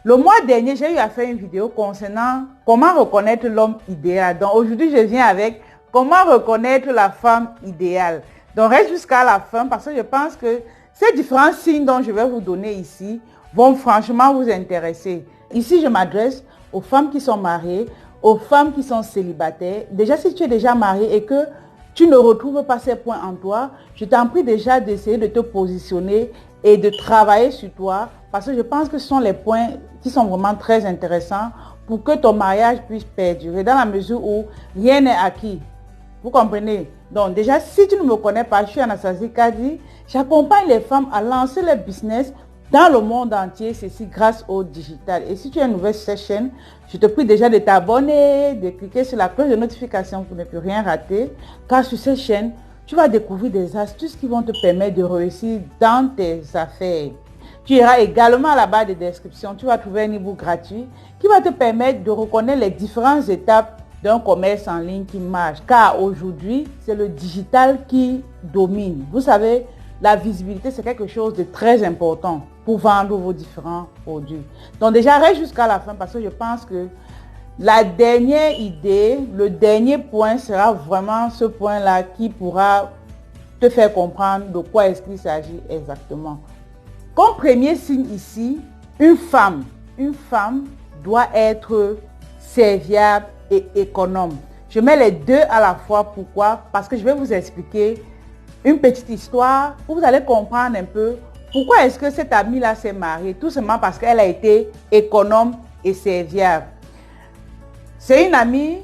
Le mois dernier, j'ai eu à faire une vidéo concernant comment reconnaître l'homme idéal. Donc aujourd'hui, je viens avec comment reconnaître la femme idéale. Donc reste jusqu'à la fin parce que je pense que ces différents signes dont je vais vous donner ici vont franchement vous intéresser. Ici, je m'adresse aux femmes qui sont mariées, aux femmes qui sont célibataires. Déjà, si tu es déjà marié et que tu ne retrouves pas ces points en toi, je t'en prie déjà d'essayer de te positionner et de travailler sur toi parce que je pense que ce sont les points qui sont vraiment très intéressants pour que ton mariage puisse perdurer dans la mesure où rien n'est acquis. Vous comprenez? Donc déjà, si tu ne me connais pas, je suis Anastasie Kadi. J'accompagne les femmes à lancer leur business dans le monde entier, ceci grâce au digital. Et si tu es une nouvelle sur cette chaîne, je te prie déjà de t'abonner, de cliquer sur la cloche de notification pour ne plus rien rater. Car sur cette chaîne, tu vas découvrir des astuces qui vont te permettre de réussir dans tes affaires. Tu iras également à la barre de description, tu vas trouver un e-book gratuit qui va te permettre de reconnaître les différentes étapes d'un commerce en ligne qui marche. Car aujourd'hui, c'est le digital qui domine. Vous savez, la visibilité, c'est quelque chose de très important pour vendre vos différents produits. Donc déjà, reste jusqu'à la fin parce que je pense que la dernière idée, le dernier point sera vraiment ce point-là qui pourra te faire comprendre de quoi est-ce qu'il s'agit exactement. Comme premier signe ici, une femme doit être serviable et économe. Je mets les deux à la fois. Pourquoi? Parce que je vais vous expliquer une petite histoire où vous allez comprendre un peu pourquoi est-ce que cette amie-là s'est mariée. Tout simplement parce qu'elle a été économe et serviable. C'est une amie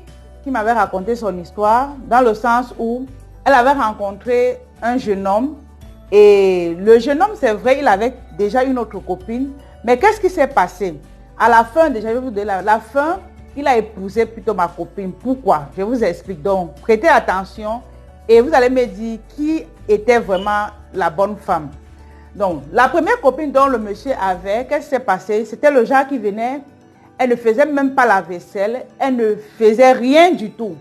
qui m'avait raconté son histoire dans le sens où elle avait rencontré un jeune homme et le jeune homme, c'est vrai, il avait déjà une autre copine. Mais qu'est-ce qui s'est passé? À la fin, déjà, je vais vous dire la fin, il a épousé plutôt ma copine. Pourquoi? Je vous explique. Donc, prêtez attention et vous allez me dire qui était vraiment la bonne femme. Donc, la première copine dont le monsieur avait, qu'est-ce qui s'est passé? C'était le genre qui venait, elle ne faisait même pas la vaisselle, elle ne faisait rien du tout.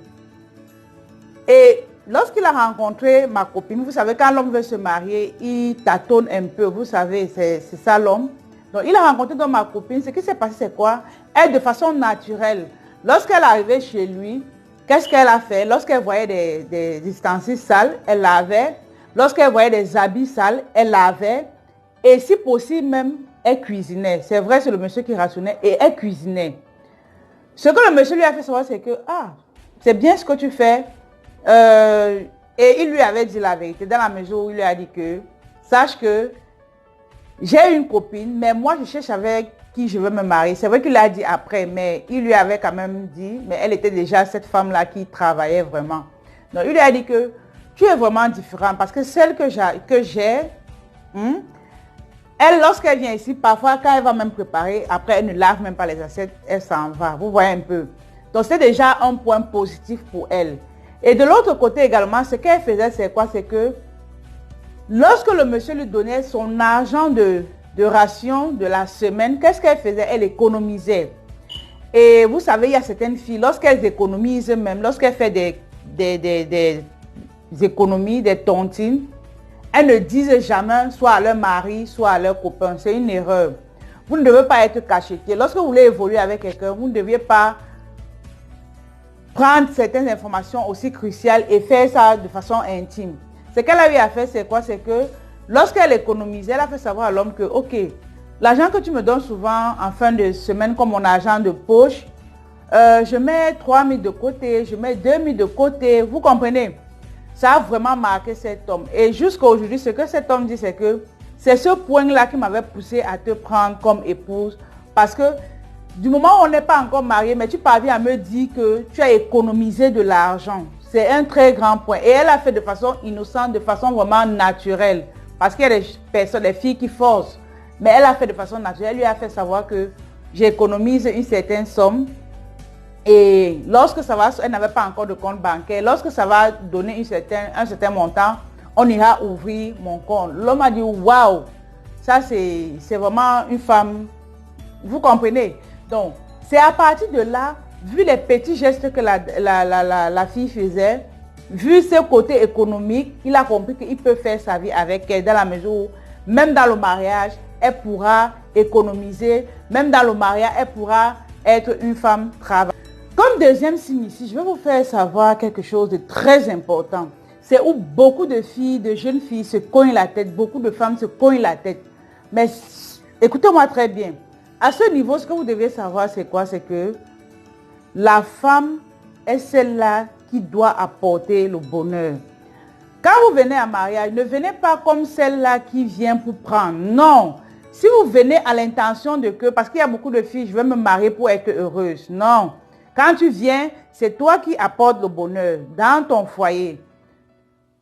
Et lorsqu'il a rencontré ma copine, vous savez, quand l'homme veut se marier, il tâtonne un peu, vous savez, c'est ça l'homme. Donc, il a rencontré donc ma copine. Ce qui s'est passé, c'est quoi? Elle, de façon naturelle, lorsqu'elle arrivait chez lui, qu'est-ce qu'elle a fait? Lorsqu'elle voyait des ustensiles sales, elle lavait. Lorsqu'elle voyait des habits sales, elle lavait. Et si possible même, elle cuisinait. C'est vrai, c'est le monsieur qui rationnait et elle cuisinait. Ce que le monsieur lui a fait savoir, c'est que, c'est bien ce que tu fais. Et il lui avait dit la vérité dans la mesure où il lui a dit que, sache que j'ai une copine, mais moi je cherche avec qui je veux me marier. C'est vrai qu'il l'a dit après, mais il lui avait quand même dit, mais elle était déjà cette femme-là qui travaillait vraiment. Donc il lui a dit que tu es vraiment différente parce que celle que j'ai, elle, lorsqu'elle vient ici, parfois quand elle va même préparer, après elle ne lave même pas les assiettes, elle s'en va. Vous voyez un peu. Donc c'est déjà un point positif pour elle. Et de l'autre côté également, ce qu'elle faisait, c'est quoi? C'est que lorsque le monsieur lui donnait son argent de ration de la semaine, qu'est-ce qu'elle faisait? Elle économisait. Et vous savez, il y a certaines filles, lorsqu'elles économisent même, lorsqu'elles font des économies, des tontines, elles ne disent jamais soit à leur mari, soit à leur copain. C'est une erreur. Vous ne devez pas être cacheté. Lorsque vous voulez évoluer avec quelqu'un, vous ne deviez pas prendre certaines informations aussi cruciales et faire ça de façon intime. Ce qu'elle a eu à faire, c'est quoi? C'est que lorsqu'elle économisait, elle a fait savoir à l'homme que, ok, l'argent que tu me donnes souvent en fin de semaine comme mon argent de poche, je mets 3 000 de côté, je mets 2 000 de côté. Vous comprenez? Ça a vraiment marqué cet homme. Et jusqu'à aujourd'hui, ce que cet homme dit, c'est que c'est ce point-là qui m'avait poussé à te prendre comme épouse. Parce que du moment où on n'est pas encore marié, mais tu parviens à me dire que tu as économisé de l'argent. C'est un très grand point. Et elle a fait de façon innocente, de façon vraiment naturelle. Parce qu'il y a des personnes, des filles qui forcent. Mais elle a fait de façon naturelle. Elle lui a fait savoir que j'économise une certaine somme. Et lorsque ça va, elle n'avait pas encore de compte bancaire. Lorsque ça va donner un certain montant, on ira ouvrir mon compte. L'homme a dit, waouh, ça c'est vraiment une femme. Vous comprenez? Donc, c'est à partir de là, vu les petits gestes que la fille faisait, vu ce côté économique, il a compris qu'il peut faire sa vie avec elle dans la mesure où, même dans le mariage, elle pourra économiser. Même dans le mariage, elle pourra être une femme travailleuse. Comme deuxième signe ici, je vais vous faire savoir quelque chose de très important. C'est où beaucoup de filles, de jeunes filles se cognent la tête, beaucoup de femmes se cognent la tête. Mais écoutez-moi très bien. À ce niveau, ce que vous devez savoir, c'est quoi? C'est que la femme est celle-là qui doit apporter le bonheur. Quand vous venez à mariage, ne venez pas comme celle-là qui vient pour prendre. Non. Si vous venez à l'intention de que, parce qu'il y a beaucoup de filles, je vais me marier pour être heureuse. Non. Quand tu viens, c'est toi qui apportes le bonheur dans ton foyer.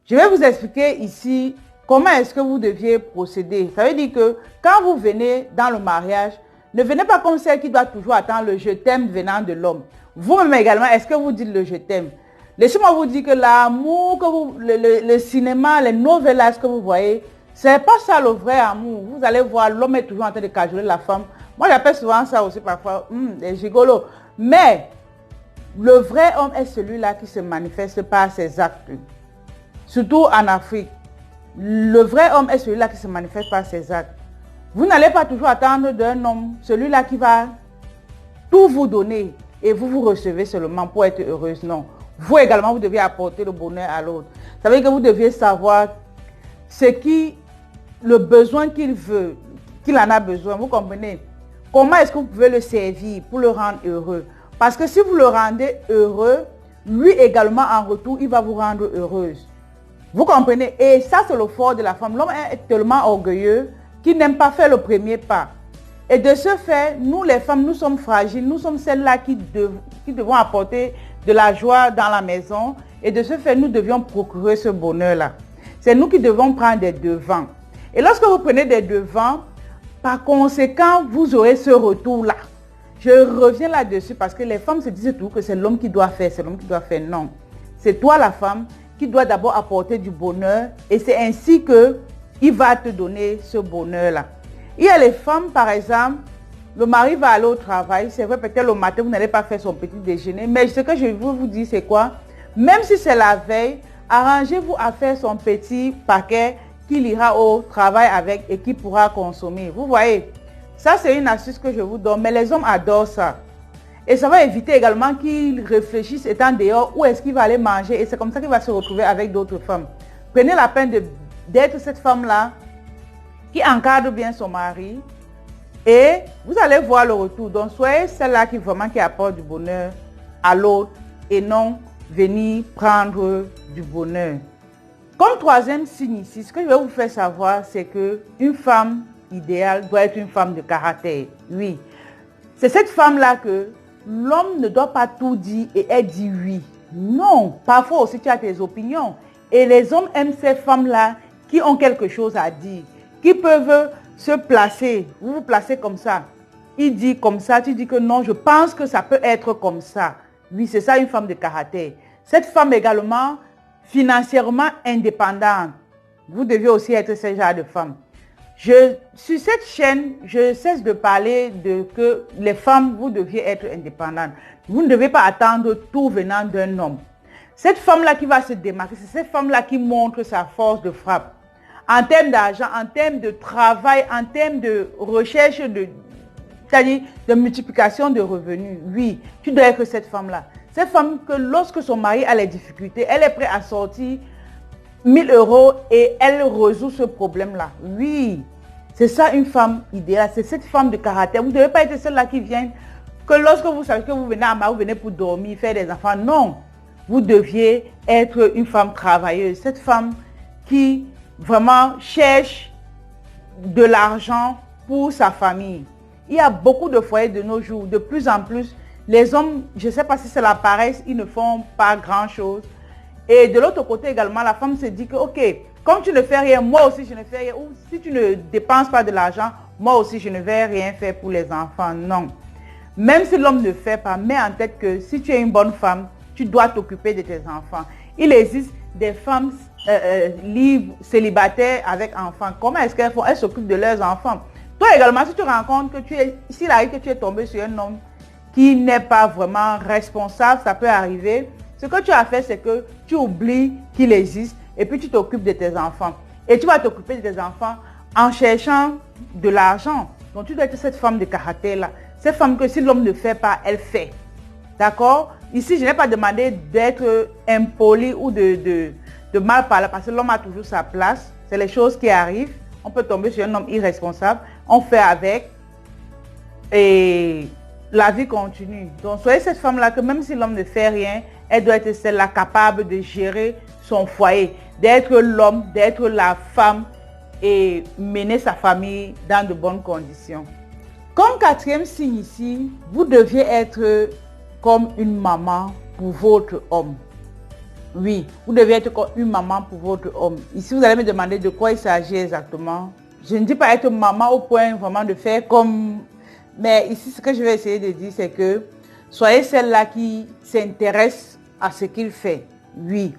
Je vais vous expliquer ici comment est-ce que vous deviez procéder. Ça veut dire que quand vous venez dans le mariage, ne venez pas comme celle qui doit toujours attendre le je t'aime venant de l'homme. Vous-même également, est-ce que vous dites le je t'aime? Laissez-moi vous dire que l'amour, le cinéma, les novellas que vous voyez, c'est pas ça le vrai amour. Vous allez voir, l'homme est toujours en train de cajoler la femme. Moi, j'appelle souvent ça aussi parfois, des gigolos. Mais le vrai homme est celui-là qui se manifeste par ses actes. Surtout en Afrique. Le vrai homme est celui-là qui se manifeste par ses actes. Vous n'allez pas toujours attendre d'un homme, celui-là qui va tout vous donner et vous recevez seulement pour être heureuse. Non. Vous également, vous devez apporter le bonheur à l'autre. Ça veut dire que vous deviez savoir le besoin qu'il veut, qu'il en a besoin. Vous comprenez? Comment est-ce que vous pouvez le servir pour le rendre heureux? Parce que si vous le rendez heureux, lui également en retour, il va vous rendre heureuse. Vous comprenez? Et ça, c'est le fort de la femme. L'homme est tellement orgueilleux qu'il n'aime pas faire le premier pas. Et de ce fait, nous les femmes, nous sommes fragiles. Nous sommes celles-là qui devons apporter de la joie dans la maison. Et de ce fait, nous devions procurer ce bonheur-là. C'est nous qui devons prendre des devants. Et lorsque vous prenez des devants, par conséquent, vous aurez ce retour-là. Je reviens là-dessus parce que les femmes se disent toujours que c'est l'homme qui doit faire, c'est l'homme qui doit faire. Non. C'est toi la femme qui doit d'abord apporter du bonheur et c'est ainsi qu'il va te donner ce bonheur-là. Il y a les femmes, par exemple, le mari va aller au travail, c'est vrai peut-être le matin vous n'allez pas faire son petit déjeuner, mais ce que je veux vous dire c'est quoi? Même si c'est la veille, arrangez-vous à faire son petit paquet qu'il ira au travail avec et qu'il pourra consommer. Vous voyez, ça c'est une astuce que je vous donne, mais les hommes adorent ça. Et ça va éviter également qu'ils réfléchissent étant dehors où est-ce qu'il va aller manger. Et c'est comme ça qu'il va se retrouver avec d'autres femmes. Prenez la peine d'être cette femme-là qui encadre bien son mari. Et vous allez voir le retour. Donc soyez celle-là qui apporte du bonheur à l'autre et non venir prendre du bonheur. Comme troisième signe ici, ce que je vais vous faire savoir, c'est qu'une femme idéale doit être une femme de caractère. Oui. C'est cette femme-là que l'homme ne doit pas tout dire et elle dit oui. Non, parfois aussi tu as tes opinions. Et les hommes aiment ces femmes-là qui ont quelque chose à dire, qui peuvent se placer. Vous vous placez comme ça. Il dit comme ça, tu dis que non, je pense que ça peut être comme ça. Oui, c'est ça une femme de caractère. Cette femme également, financièrement indépendante. Vous devez aussi être ce genre de femme. Sur cette chaîne, je cesse de parler de que les femmes, vous deviez être indépendantes. Vous ne devez pas attendre tout venant d'un homme. Cette femme-là qui va se démarquer, c'est cette femme-là qui montre sa force de frappe. En termes d'argent, en termes de travail, en termes de recherche, c'est-à-dire de multiplication de revenus. Oui, tu dois être cette femme-là. Cette femme que lorsque son mari a les difficultés, elle est prête à sortir 1000 € et elle résout ce problème-là. Oui, c'est ça une femme idéale. C'est cette femme de caractère. Vous ne devez pas être celle-là qui vient, que lorsque vous savez que vous venez à Maroc, vous venez pour dormir, faire des enfants. Non, vous deviez être une femme travailleuse. Cette femme qui vraiment cherche de l'argent pour sa famille. Il y a beaucoup de foyers de nos jours. De plus en plus, les hommes, je ne sais pas si c'est la paresse, ils ne font pas grand-chose. Et de l'autre côté également, la femme se dit que, ok, comme tu ne fais rien, moi aussi je ne fais rien. Ou si tu ne dépenses pas de l'argent, moi aussi je ne vais rien faire pour les enfants. Non. Même si l'homme ne fait pas, mets en tête que si tu es une bonne femme, tu dois t'occuper de tes enfants. Il existe des femmes libres, célibataires avec enfants. Comment est-ce qu'elles font? Elles s'occupent de leurs enfants. Toi également, si tu rencontres que s'il arrive que tu es tombé sur un homme qui n'est pas vraiment responsable, ça peut arriver. Ce que tu as fait, c'est que tu oublies qu'il existe et puis tu t'occupes de tes enfants. Et tu vas t'occuper de tes enfants en cherchant de l'argent. Donc tu dois être cette femme de caractère-là. Cette femme que si l'homme ne fait pas, elle fait. D'accord? Ici, je n'ai pas demandé d'être impoli ou de mal parler parce que l'homme a toujours sa place. C'est les choses qui arrivent. On peut tomber sur un homme irresponsable. On fait avec. Et la vie continue. Donc soyez cette femme-là que même si l'homme ne fait rien, elle doit être celle-là capable de gérer son foyer, d'être l'homme, d'être la femme et mener sa famille dans de bonnes conditions. Comme quatrième signe ici, vous deviez être comme une maman pour votre homme. Oui, vous devez être comme une maman pour votre homme. Ici, vous allez me demander de quoi il s'agit exactement. Je ne dis pas être maman au point vraiment de faire comme... Mais ici, ce que je vais essayer de dire, c'est que soyez celle-là qui s'intéresse à ce qu'il fait. Oui.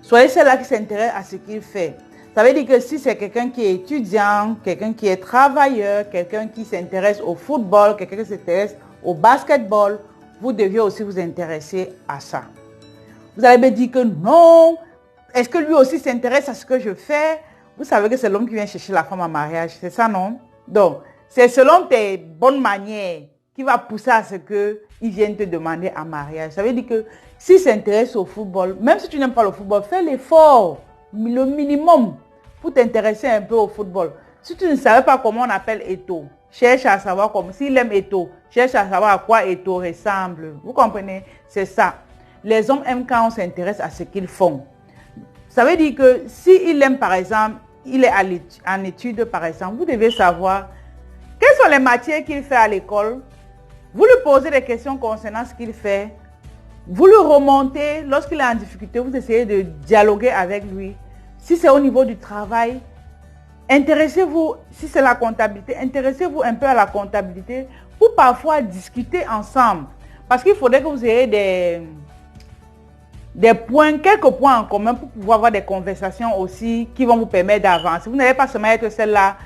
Soyez celle-là qui s'intéresse à ce qu'il fait. Ça veut dire que si c'est quelqu'un qui est étudiant, quelqu'un qui est travailleur, quelqu'un qui s'intéresse au football, quelqu'un qui s'intéresse au basketball, vous deviez aussi vous intéresser à ça. Vous allez me dire que non, est-ce que lui aussi s'intéresse à ce que je fais? Vous savez que c'est l'homme qui vient chercher la femme en mariage, c'est ça, non? Donc, c'est selon tes bonnes manières qui va pousser à ce qu'il vienne te demander en mariage. Ça veut dire que s'il s'intéresse au football, même si tu n'aimes pas le football, fais l'effort, le minimum, pour t'intéresser un peu au football. Si tu ne savais pas comment on appelle Eto'o, cherche à savoir comment. S'il aime Eto'o, cherche à savoir à quoi Eto'o ressemble. Vous comprenez? C'est ça. Les hommes aiment quand on s'intéresse à ce qu'ils font. Ça veut dire que s'il aime, par exemple, il est en études, par exemple, vous devez savoir quelles sont les matières qu'il fait à l'école. Vous lui posez des questions concernant ce qu'il fait. Vous le remontez. Lorsqu'il est en difficulté, vous essayez de dialoguer avec lui. Si c'est au niveau du travail, intéressez-vous, si c'est la comptabilité, intéressez-vous un peu à la comptabilité pour parfois discuter ensemble. Parce qu'il faudrait que vous ayez quelques points en commun pour pouvoir avoir des conversations aussi qui vont vous permettre d'avancer. Vous n'allez pas seulement être celle-là,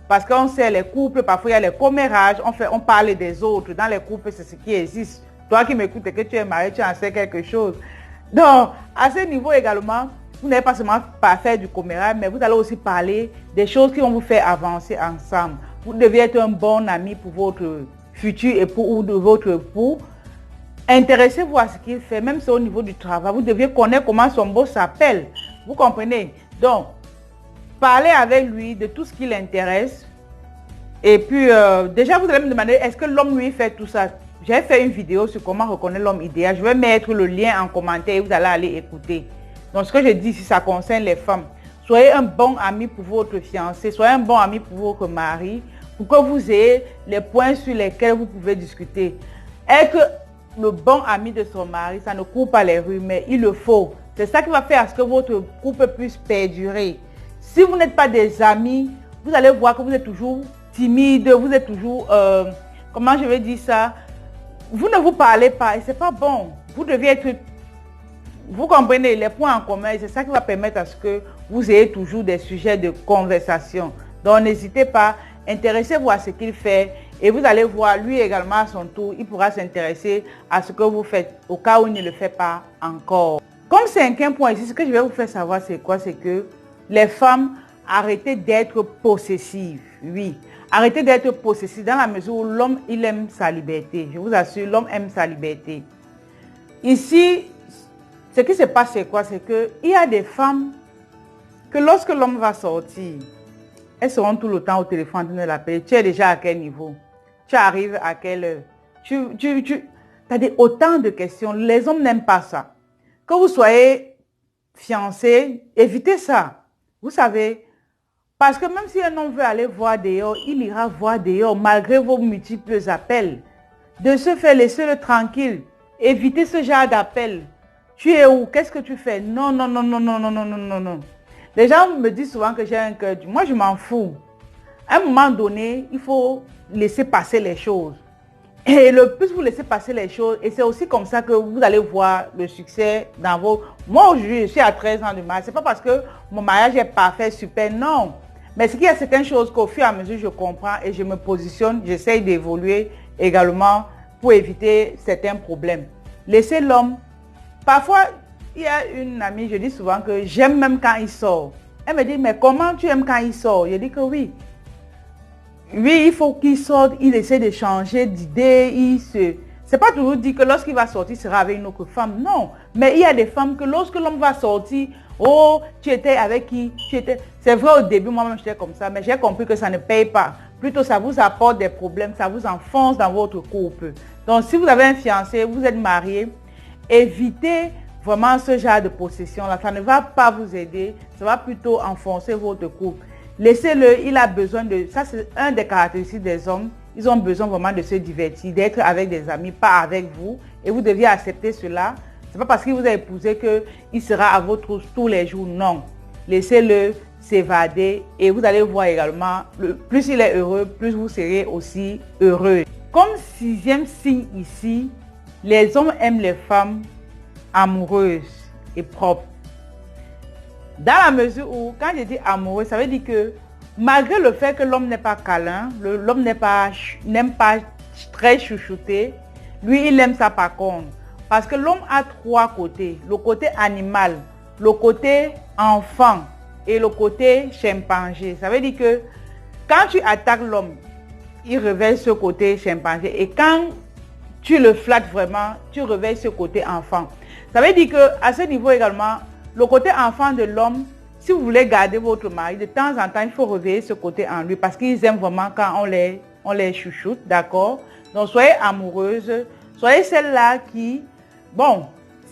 parce qu'on sait les couples, parfois il y a les commérages, on parle des autres. Dans les couples, c'est ce qui existe. Toi qui m'écoutes et que tu es marié, tu en sais quelque chose. Donc, à ce niveau également, vous n'allez pas seulement faire du commérage, mais vous allez aussi parler des choses qui vont vous faire avancer ensemble. Vous devez être un bon ami pour votre futur époux ou de votre époux. Intéressez-vous à ce qu'il fait, même si au niveau du travail, vous devez connaître comment son boss s'appelle. Vous comprenez? Donc, parlez avec lui de tout ce qui l'intéresse. Et puis, déjà, vous allez me demander, est-ce que l'homme lui fait tout ça? J'ai fait une vidéo sur comment reconnaître l'homme idéal. Je vais mettre le lien en commentaire et vous allez aller écouter. Donc, ce que je dis ici, ça concerne les femmes. Soyez un bon ami pour votre fiancé, soyez un bon ami pour votre mari, pour que vous ayez les points sur lesquels vous pouvez discuter. Être le bon ami de son mari, ça ne court pas les rues, mais il le faut. C'est ça qui va faire à ce que votre couple puisse perdurer. Si vous n'êtes pas des amis, vous allez voir que vous êtes toujours timide, vous êtes toujours, comment je vais dire ça, vous ne vous parlez pas et c'est pas bon. Vous devez être, vous comprenez les points en commun et c'est ça qui va permettre à ce que vous ayez toujours des sujets de conversation. Donc n'hésitez pas, intéressez-vous à ce qu'il fait et vous allez voir lui également à son tour, il pourra s'intéresser à ce que vous faites au cas où il ne le fait pas encore. Comme cinquième point ici, ce que je vais vous faire savoir c'est quoi? C'est que les femmes, arrêtez d'être possessives. Oui, arrêtez d'être possessives dans la mesure où l'homme, il aime sa liberté. Je vous assure, l'homme aime sa liberté. Ici, ce qui se passe, c'est quoi? C'est qu'il y a des femmes que lorsque l'homme va sortir, elles seront tout le temps au téléphone en train de l'appeler. Tu es déjà à quel niveau? Tu arrives à quelle heure? Tu as autant de questions. Les hommes n'aiment pas ça. Que vous soyez fiancé, évitez ça. Vous savez, parce que même si un homme veut aller voir dehors, il ira voir dehors malgré vos multiples appels. De ce fait, laissez-le tranquille. Évitez ce genre d'appel. Tu es où? Qu'est-ce que tu fais? Non, non, non, non, non, non, non, non, non, non. Les gens me disent souvent que j'ai un cœur dur. Moi, je m'en fous. À un moment donné, il faut laisser passer les choses. Et le plus vous laissez passer les choses, et c'est aussi comme ça que vous allez voir le succès dans vos... Moi, aujourd'hui, je suis à 13 ans de mariage. Ce n'est pas parce que mon mariage est parfait, super, non. Mais c'est qu'il y a certaines choses qu'au fur et à mesure, je comprends et je me positionne, j'essaye d'évoluer également pour éviter certains problèmes. Laissez l'homme. Parfois, il y a une amie, je dis souvent que j'aime même quand il sort. Elle me dit, mais comment tu aimes quand il sort? Je dis que oui. Oui, il faut qu'il sorte, il essaie de changer d'idée, C'est pas toujours dit que lorsqu'il va sortir, il sera avec une autre femme. Non. Mais il y a des femmes que lorsque l'homme va sortir, oh, tu étais avec qui? C'est vrai, au début, moi-même, j'étais comme ça, mais j'ai compris que ça ne paye pas. Plutôt, ça vous apporte des problèmes, ça vous enfonce dans votre couple. Donc, si vous avez un fiancé, vous êtes marié, évitez vraiment ce genre de possession-là. Ça ne va pas vous aider, ça va plutôt enfoncer votre couple. Laissez-le, il a besoin de... Ça, c'est un des caractéristiques des hommes. Ils ont besoin vraiment de se divertir, d'être avec des amis, pas avec vous. Et vous deviez accepter cela. Ce n'est pas parce qu'il vous a épousé qu'il sera à votre trousse tous les jours. Non. Laissez-le s'évader. Et vous allez voir également, plus il est heureux, plus vous serez aussi heureux. Comme 6e signe ici, les hommes aiment les femmes amoureuses et propres. Dans la mesure où, quand je dis amoureux, ça veut dire que malgré le fait que l'homme n'est pas câlin, l'homme n'aime pas très chouchouter, lui, il aime ça par contre. Parce que l'homme a 3 côtés. Le côté animal, le côté enfant et le côté chimpanzé. Ça veut dire que quand tu attaques l'homme, il réveille ce côté chimpanzé. Et quand tu le flattes vraiment, tu réveilles ce côté enfant. Ça veut dire qu'à ce niveau également, le côté enfant de l'homme, si vous voulez garder votre mari, de temps en temps, il faut réveiller ce côté en lui parce qu'ils aiment vraiment quand on les chouchoute, d'accord? Donc, soyez amoureuse, soyez celle-là qui, bon,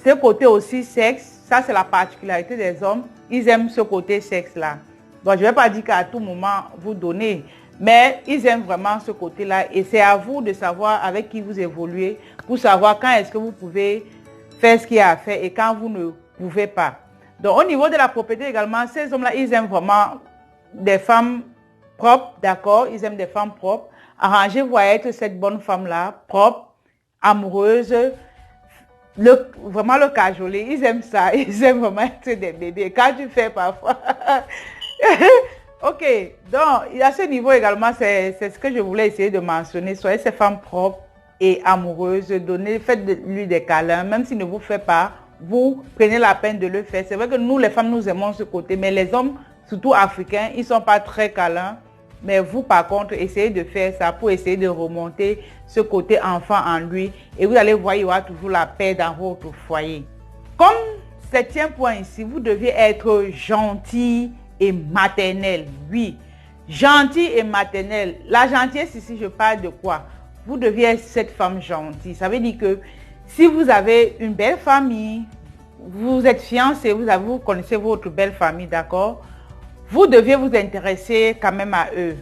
ce côté aussi sexe, ça c'est la particularité des hommes, ils aiment ce côté sexe-là. Bon, je ne vais pas dire qu'à tout moment, vous donnez, mais ils aiment vraiment ce côté-là et c'est à vous de savoir avec qui vous évoluez pour savoir quand est-ce que vous pouvez faire ce qu'il y a à faire et quand vous ne pouvez pas. Donc, au niveau de la propriété également, ces hommes-là, ils aiment vraiment des femmes propres, d'accord? Ils aiment des femmes propres. Arrangez-vous à être cette bonne femme-là, propre, amoureuse, vraiment le cajoler. Ils aiment ça. Ils aiment vraiment être des bébés. Quand tu fais parfois... Ok, donc, à ce niveau également, c'est ce que je voulais essayer de mentionner. Soyez ces femmes propres et amoureuses. Faites-lui des câlins, même s'il ne vous fait pas. Vous prenez la peine de le faire. C'est vrai que nous, les femmes, nous aimons ce côté, mais les hommes, surtout africains, ils ne sont pas très câlins. Mais vous, par contre, essayez de faire ça pour essayer de remonter ce côté enfant en lui. Et vous allez voir, il y aura toujours la paix dans votre foyer. Comme 7e point ici, vous devez être gentil et maternel. Oui, gentil et maternel. La gentillesse ici, je parle de quoi? Vous devez être cette femme gentille. Ça veut dire que si vous avez une belle famille, vous êtes fiancé, vous connaissez votre belle famille, d'accord? Vous devez vous intéresser quand même à eux.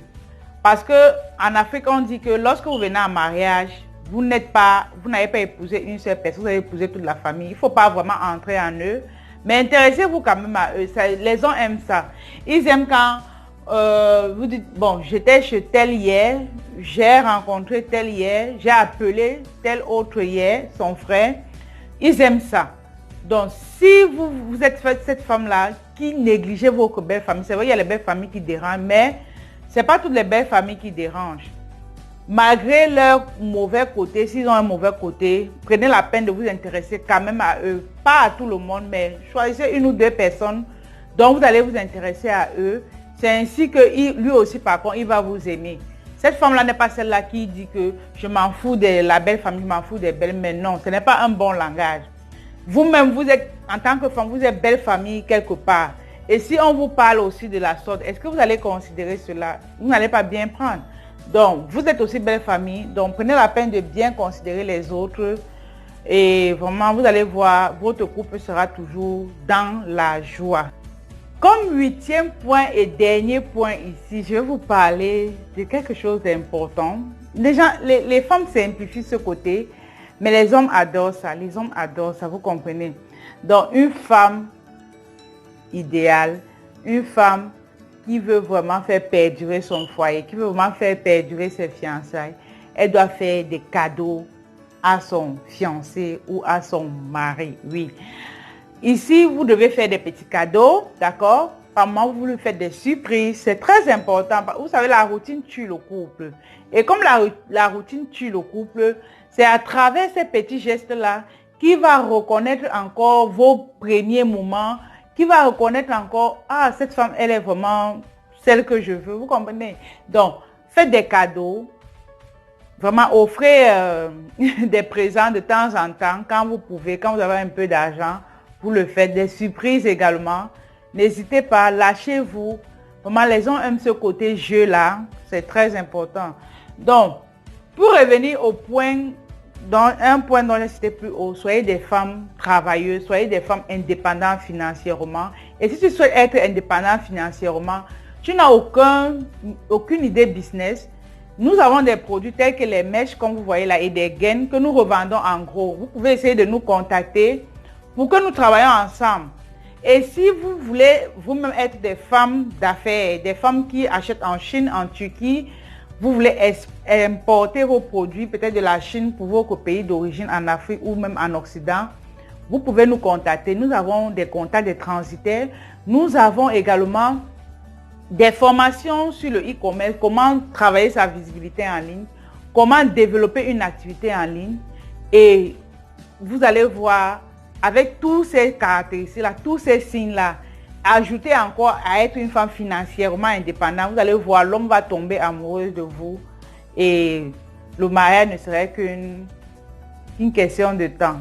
Parce qu'en Afrique, on dit que lorsque vous venez en mariage, vous n'avez pas épousé une seule personne, vous avez épousé toute la famille. Il ne faut pas vraiment entrer en eux. Mais intéressez-vous quand même à eux. Les gens aiment ça. Ils aiment quand vous dites, bon, j'étais chez tel hier, j'ai rencontré tel hier, j'ai appelé tel autre hier, son frère. Ils aiment ça. Donc, si vous êtes cette femme-là qui négligez votre belle famille, c'est vrai, il y a les belles familles qui dérangent, mais ce n'est pas toutes les belles familles qui dérangent. Malgré leur mauvais côté, s'ils ont un mauvais côté, prenez la peine de vous intéresser quand même à eux. Pas à tout le monde, mais choisissez 1 ou 2 personnes dont vous allez vous intéresser à eux. C'est ainsi que lui aussi, par contre, il va vous aimer. Cette femme-là n'est pas celle-là qui dit que je m'en fous de la belle famille, je m'en fous des belles, mais non, ce n'est pas un bon langage. Vous-même, vous êtes, en tant que femme, vous êtes belle famille quelque part. Et si on vous parle aussi de la sorte, est-ce que vous allez considérer cela? Vous n'allez pas bien prendre. Donc, vous êtes aussi belle famille. Donc, prenez la peine de bien considérer les autres. Et vraiment, vous allez voir, votre couple sera toujours dans la joie. Comme 8e point et dernier point ici, je vais vous parler de quelque chose d'important. Les femmes simplifient ce côté, mais les hommes adorent ça. Les hommes adorent ça, vous comprenez. Donc, une femme idéale, une femme qui veut vraiment faire perdurer son foyer, qui veut vraiment faire perdurer ses fiançailles, elle doit faire des cadeaux à son fiancé ou à son mari, oui. Ici, vous devez faire des petits cadeaux, d'accord? Par moment, vous lui faites des surprises, c'est très important. Vous savez, la routine tue le couple. Et comme la routine tue le couple, c'est à travers ces petits gestes-là qu'il va reconnaître encore vos premiers moments, qui va reconnaître encore, ah, cette femme, elle est vraiment celle que je veux, vous comprenez? Donc, faites des cadeaux, vraiment offrez des présents de temps en temps, quand vous pouvez, quand vous avez un peu d'argent, vous le faites, des surprises également. N'hésitez pas, lâchez-vous. Vraiment, les gens aiment ce côté jeu-là, c'est très important. Donc, pour revenir au point, dans un point dont je cité plus haut, soyez des femmes travailleuses, soyez des femmes indépendantes financièrement. Et si tu souhaites être indépendant financièrement, tu n'as aucune idée business. Nous avons des produits tels que les mèches, comme vous voyez là, et des gaines que nous revendons en gros. Vous pouvez essayer de nous contacter pour que nous travaillions ensemble. Et si vous voulez vous-même être des femmes d'affaires, des femmes qui achètent en Chine, en Turquie, vous voulez importer vos produits peut-être de la Chine pour vos pays d'origine en Afrique ou même en Occident, vous pouvez nous contacter. Nous avons des contacts de transitaires. Nous avons également des formations sur le e-commerce, comment travailler sa visibilité en ligne, comment développer une activité en ligne. Et vous allez voir, avec tous ces caractéristiques-là, tous ces signes-là, ajoutez encore à être une femme financièrement indépendante, vous allez voir, l'homme va tomber amoureux de vous et le mariage ne serait qu'une question de temps.